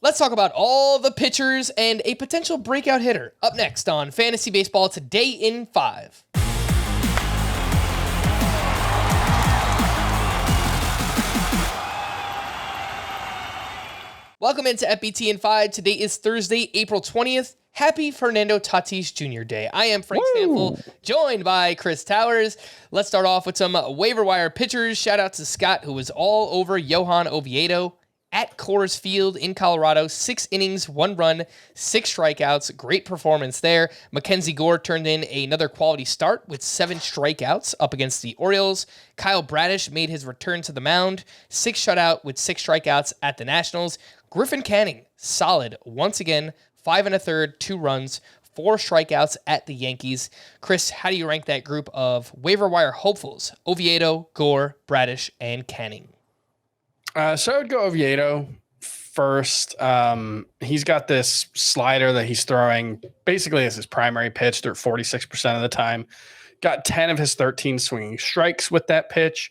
Let's talk about all the pitchers and a potential breakout hitter up next on Fantasy Baseball Today in 5. Welcome into FBT in 5. Today is Thursday, April 20th. Happy Fernando Tatis Jr. Day. I am Frank Stanfield, joined by Chris Towers. Let's start off with some waiver wire pitchers. Shout out to Scott, who was all over Johan Oviedo at Coors Field in Colorado. 6 innings, 1 run, 6 strikeouts. Great performance there. Mackenzie Gore turned in another quality start with 7 strikeouts up against the Orioles. Kyle Bradish made his return to the mound. 6 shutout with 6 strikeouts at the Nationals. Griffin Canning, solid once again. 5 1/3, 2 runs, 4 strikeouts at the Yankees. Chris, how do you rank that group of waiver wire hopefuls? Oviedo, Gore, Bradish, and Canning. So I would go Oviedo first. He's got this slider that he's throwing basically as his primary pitch through 46% of the time. Got 10 of his 13 swinging strikes with that pitch.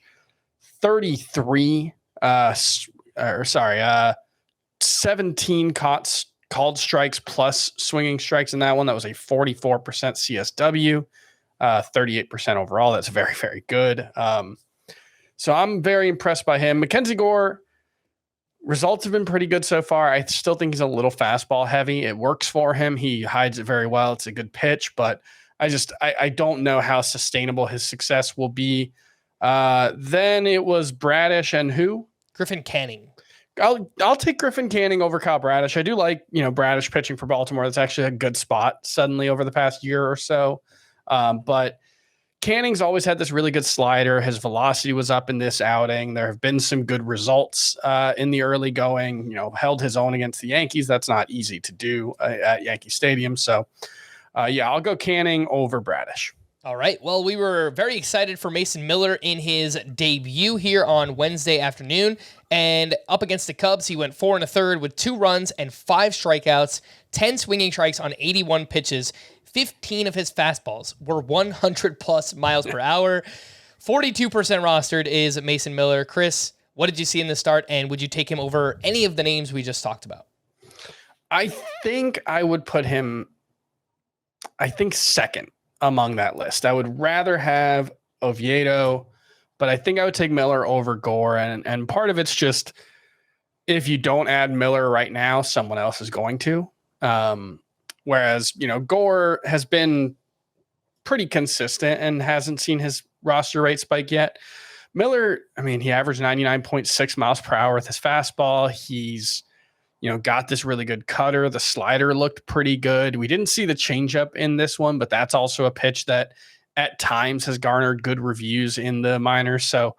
17 called strikes plus swinging strikes in that one. That was a 44% CSW, 38% overall. That's very, very good. So I'm very impressed by him. Mackenzie Gore, results have been pretty good so far. I still think he's a little fastball heavy. It works for him. He hides it very well. It's a good pitch, but I don't know how sustainable his success will be. Then it was Bradish and who? Griffin Canning. I'll take Griffin Canning over Kyle Bradish. I do like, Bradish pitching for Baltimore. That's actually a good spot suddenly over the past year or so. But Canning's always had this really good slider. His velocity was up in this outing. There have been some good results in the early going, held his own against the Yankees. That's not easy to do at Yankee Stadium. So, I'll go Canning over Bradish. All right. Well, we were very excited for Mason Miller in his debut here on Wednesday afternoon. And up against the Cubs, he went 4 1/3 with 2 runs and 5 strikeouts, 10 swinging strikes on 81 pitches. 15 of his fastballs were 100 plus miles per hour. 42% rostered is Mason Miller. Chris, what did you see in the start, and would you take him over any of the names we just talked about? I think I would put him, second among that list. I would rather have Oviedo, but I think I would take Miller over Gore. And part of it's just, if you don't add Miller right now, someone else is going to. Whereas, Gore has been pretty consistent and hasn't seen his roster rate spike yet. Miller, he averaged 99.6 miles per hour with his fastball. He's, got this really good cutter. The slider looked pretty good. We didn't see the changeup in this one, but that's also a pitch that at times has garnered good reviews in the minors. So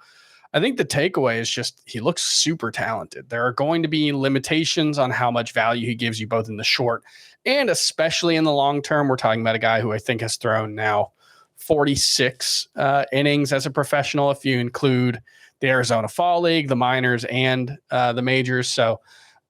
I think the takeaway is just he looks super talented. There are going to be limitations on how much value he gives you both in the short and especially in the long term. We're talking about a guy who I think has thrown now 46 innings as a professional, if you include the Arizona Fall League, the minors, and the majors. So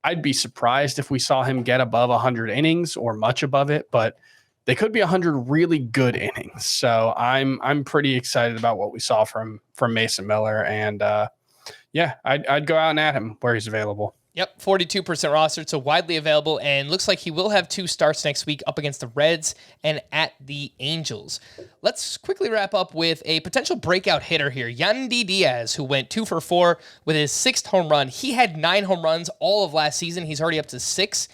I'd be surprised if we saw him get above 100 innings or much above it, but they could be 100 really good innings. So I'm pretty excited about what we saw from Mason Miller. And I'd go out and at him where he's available. Yep, 42% rostered, so widely available, and looks like he will have 2 starts next week up against the Reds and at the Angels. Let's quickly wrap up with a potential breakout hitter here, Yandy Diaz, who went 2 for 4 with his 6th home run. He had 9 home runs all of last season. He's already up to 6.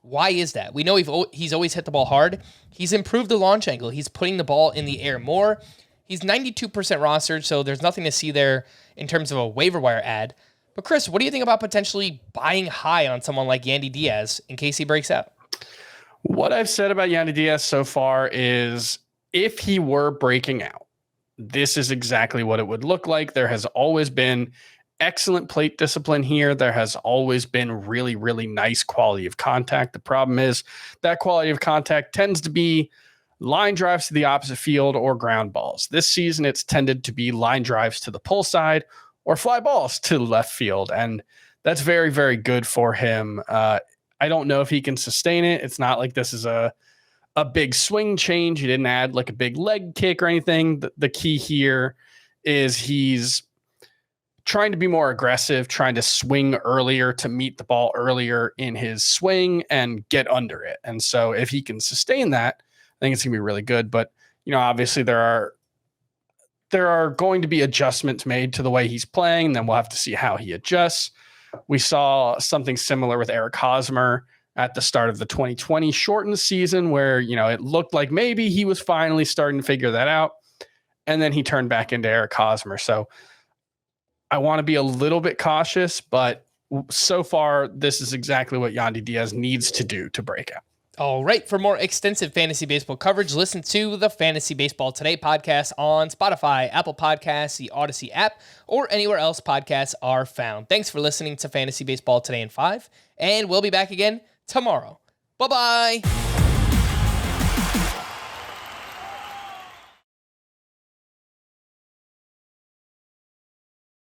Why is that? We know he's always hit the ball hard. He's improved the launch angle. He's putting the ball in the air more. He's 92% rostered, so there's nothing to see there in terms of a waiver wire ad. But Chris, what do you think about potentially buying high on someone like Yandy Diaz in case he breaks out? What I've said about Yandy Diaz so far is if he were breaking out, this is exactly what it would look like. There has always been excellent plate discipline here. There has always been really, really nice quality of contact. The problem is that quality of contact tends to be line drives to the opposite field or ground balls. This season, it's tended to be line drives to the pull side or fly balls to the left field. And that's very, very good for him. I don't know if he can sustain it. It's not like this is a big swing change. He didn't add like a big leg kick or anything. The key here is he's trying to be more aggressive, trying to swing earlier to meet the ball earlier in his swing and get under it. And so if he can sustain that, I think it's going to be really good. But, obviously there are going to be adjustments made to the way he's playing. And then we'll have to see how he adjusts. We saw something similar with Eric Hosmer at the start of the 2020 shortened season where, it looked like maybe he was finally starting to figure that out. And then he turned back into Eric Hosmer. So I want to be a little bit cautious, but so far, this is exactly what Yandy Diaz needs to do to break out. All right. For more extensive fantasy baseball coverage, listen to the Fantasy Baseball Today podcast on Spotify, Apple Podcasts, the Audacy app, or anywhere else podcasts are found. Thanks for listening to Fantasy Baseball Today in 5, and we'll be back again tomorrow. Bye-bye.